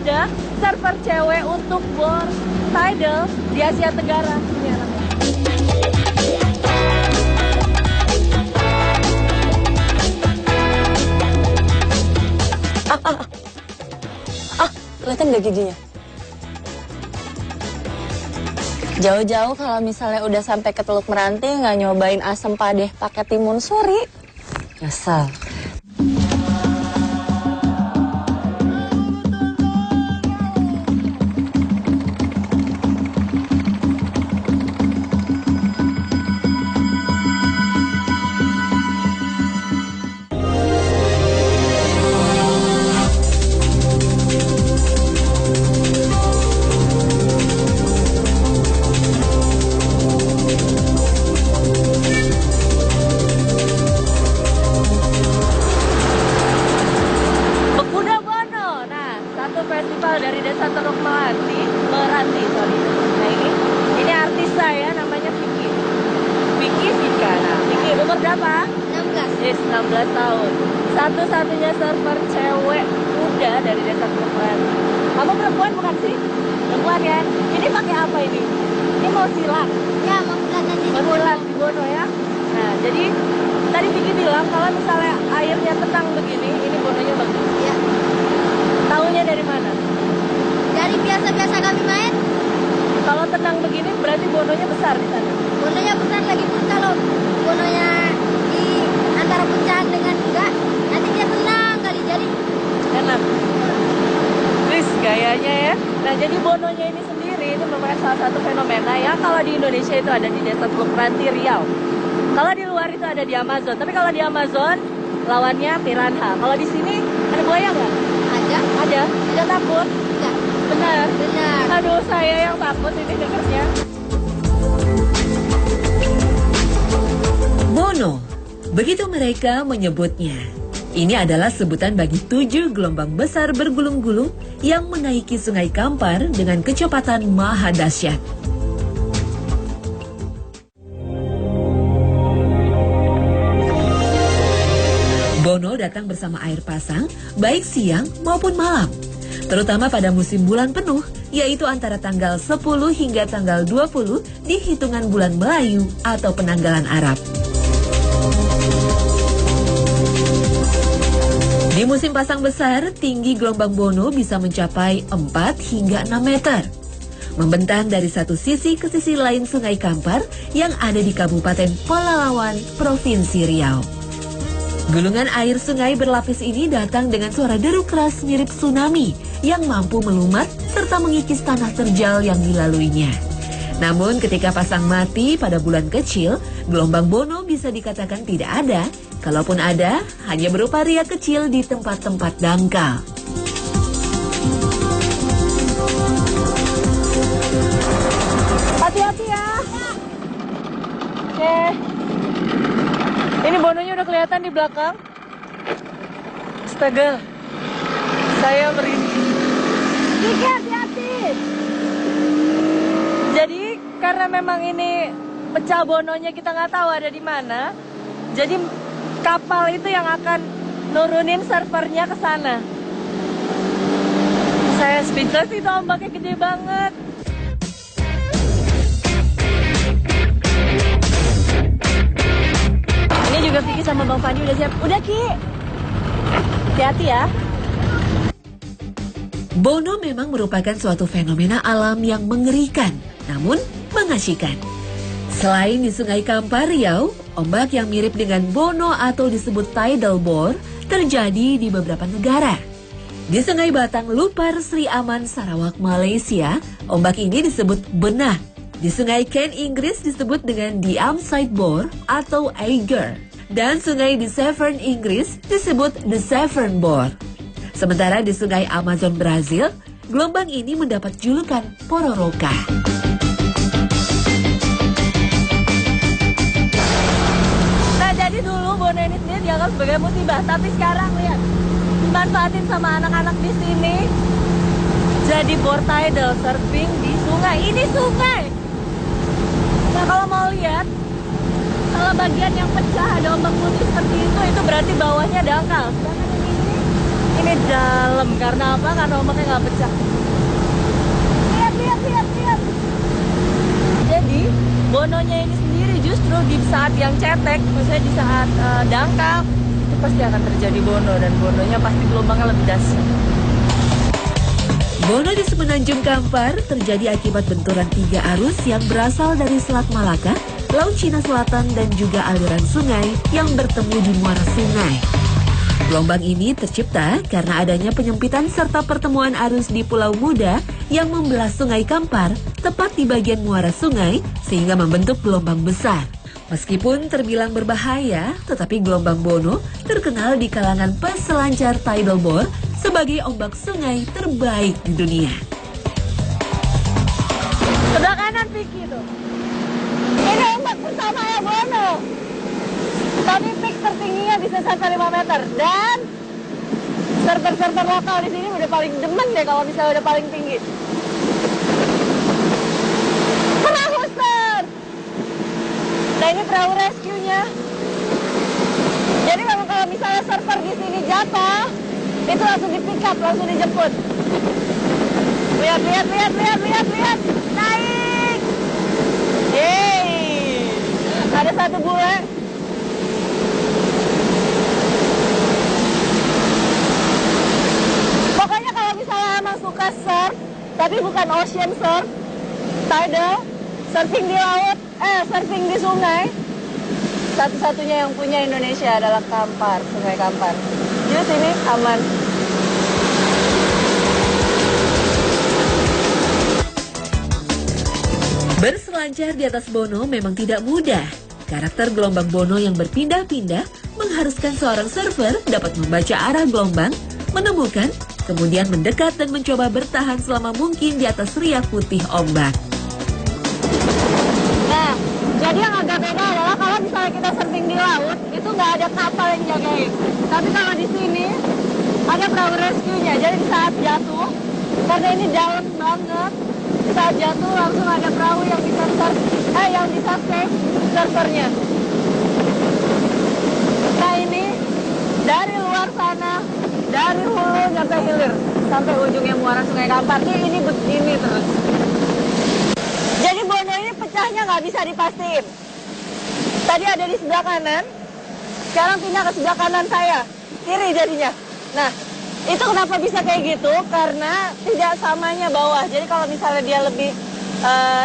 muda server cewek untuk board tidal di Asia Tenggara. Ini anaknya. Kelihatan gak giginya? Jauh-jauh kalau misalnya udah sampai ke Teluk Meranti nggak nyobain asam padeh pakai timun suri. Nyesel. Dari Desa Teluk Meranti. Nah ini artis saya namanya Vicky Vika. Nah Vicky umur berapa? 16. Yes, 16 tahun. Satu-satunya server cewek muda dari Desa Teluk Meranti. Kamu perempuan bukan sih? Perempuan kan? Ini pakai apa ini? Ini mau silang? Ya, mau silang di Bono ya. Nah jadi tadi Vicky bilang kalau misalnya airnya tenang begini, ini bononya bagus. Ya. Taunya dari mana? Dari biasa-biasa kami main. Kalau tenang begini berarti bononya besar di sana. Bononya besar lagi pun kalau bononya di antara pecahan dengan enggak, nanti dia tenang kali jadi enak. Wis gayanya ya. Nah jadi bononya ini sendiri itu merupakan salah satu fenomena yang kalau di Indonesia itu ada di Desa Teluk Meranti Riau. Kalau di luar itu ada di Amazon. Tapi kalau di Amazon lawannya piranha. Kalau di sini ada buaya nggak? Ada. Ada. Tidak takut? Enggak. Benar. Benar. Aduh saya yang takut ini dengarnya. Bono, begitu mereka menyebutnya. Ini adalah sebutan bagi 7 gelombang besar bergulung-gulung yang menaiki Sungai Kampar dengan kecepatan maha dahsyat. Bono datang bersama air pasang, baik siang maupun malam. Terutama pada musim bulan penuh, yaitu antara tanggal 10 hingga tanggal 20 di hitungan bulan Melayu atau penanggalan Arab. Di musim pasang besar, tinggi gelombang Bono bisa mencapai 4 hingga 6 meter. Membentang dari satu sisi ke sisi lain Sungai Kampar yang ada di Kabupaten Pelalawan, Provinsi Riau. Gulungan air sungai berlapis ini datang dengan suara deru keras mirip tsunami yang mampu melumat serta mengikis tanah terjal yang dilaluinya. Namun ketika pasang mati pada bulan kecil, gelombang Bono bisa dikatakan tidak ada. Kalaupun ada, hanya berupa riak kecil di tempat-tempat dangkal. Hati-hati ya. Oke. Ini bononya udah kelihatan di belakang. Astaga. Saya merinding. Kiki hati-hati. Jadi karena memang ini pecah bononya kita nggak tahu ada di mana. Jadi kapal itu yang akan nurunin servernya ke sana. Saya speechless, itu ombaknya gede banget. Ini juga Vicky sama Bang Fandi udah siap. Udah Ki. Hati-hati ya. Bono memang merupakan suatu fenomena alam yang mengerikan, namun mengasyikan. Selain di Sungai Kampar Riau, ombak yang mirip dengan Bono atau disebut tidal bore terjadi di beberapa negara. Di Sungai Batang Lupar Sri Aman Sarawak, Malaysia, ombak ini disebut benah. Di Sungai Kent Inggris disebut dengan the Amside bore atau Eiger. Dan sungai di Severn Inggris disebut the Severn bore. Sementara di Sungai Amazon Brazil, gelombang ini mendapat julukan Pororoca. Jadi dulu Bono ini sendiri dianggap sebagai musibah, tapi sekarang lihat dimanfaatin sama anak-anak di sini jadi board tidal surfing di sungai. Ini sungai. Nah kalau mau lihat, kalau bagian yang pecah ada ombak putih seperti itu berarti bawahnya dangkal. Sedangkan yang ini dalam. Karena apa? Karena ombaknya nggak pecah. Lihat, lihat, lihat, lihat. Jadi bononya ini sendiri justru di saat yang cetek, maksudnya di saat dangkal, itu pasti akan terjadi bono, dan bononya pasti gelombangnya lebih dahsyat. Bono di Semenanjung Kampar terjadi akibat benturan 3 arus yang berasal dari Selat Malaka, Laut Cina Selatan, dan juga aliran sungai yang bertemu di muara sungai. Gelombang ini tercipta karena adanya penyempitan serta pertemuan arus di Pulau Muda yang membelah Sungai Kampar tepat di bagian muara sungai sehingga membentuk gelombang besar. Meskipun terbilang berbahaya, tetapi gelombang Bono terkenal di kalangan peselancar tidal bore sebagai ombak sungai terbaik di dunia. Sebelah kanan Vicky tuh. Ini ombak bersama ya Bono. Tapi peak tertingginya bisa sampai 5 meter. Dan server-server lokal di sini udah paling demen deh kalau misalnya udah paling tinggi. Perahu surf. Nah ini perahu rescue-nya. Jadi kalau misalnya surfer di sini jatuh, itu langsung di pick up, langsung dijemput. Lihat, lihat, lihat, lihat, lihat, lihat. Naik. Yeay. Ada satu bule. Pokoknya kalau misalnya emang suka surf, tapi bukan ocean surf, tidal, surfing di laut, surfing di sungai, satu-satunya yang punya Indonesia adalah Kampar, Sungai Kampar. Jadi sini aman. Berselancar di atas Bono memang tidak mudah. Karakter gelombang Bono yang berpindah-pindah mengharuskan seorang surfer dapat membaca arah gelombang, menemukan, kemudian mendekat dan mencoba bertahan selama mungkin di atas riak putih ombak. Nah, jadi yang agak beda adalah kalau misalnya kita surfing di laut, itu nggak ada kapal yang jagain. Tapi kalau di sini ada perahu rescue-nya. Jadi di saat jatuh, karena ini dalam banget, di saat jatuh langsung ada perahu yang bisa save surfernya. Nah ini dari luar sana, dari hulu sampai hilir, sampai ujungnya muara Sungai Kampar. Ini begini terus. Jadi Bono ini pecahnya nggak bisa dipastiin. Tadi ada di sebelah kanan, sekarang pindah ke sebelah kanan saya, kiri jadinya. Nah, itu kenapa bisa kayak gitu? Karena tidak samanya bawah. Jadi kalau misalnya dia lebih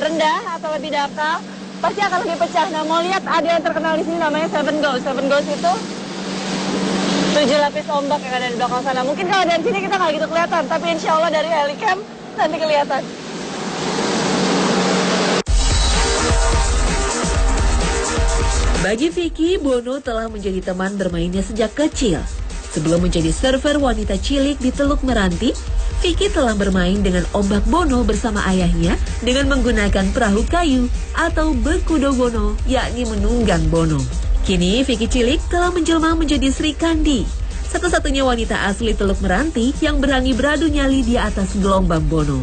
rendah atau lebih dangkal, pasti akan lebih pecah. Nah, mau lihat ada yang terkenal di sini namanya Seven Ghost. Seven Ghost itu 7 lapis ombak yang ada di belakang sana. Mungkin kalau dari sini kita nggak gitu kelihatan, tapi insya Allah dari Helicam nanti kelihatan. Bagi Vicky, Bono telah menjadi teman bermainnya sejak kecil. Sebelum menjadi surfer wanita cilik di Teluk Meranti, Vicky telah bermain dengan ombak Bono bersama ayahnya dengan menggunakan perahu kayu atau bekudo Bono, yakni menunggang Bono. Kini Vicky cilik telah menjelma menjadi Sri Kandi, satu-satunya wanita asli Teluk Meranti yang berani beradu nyali di atas gelombang Bono.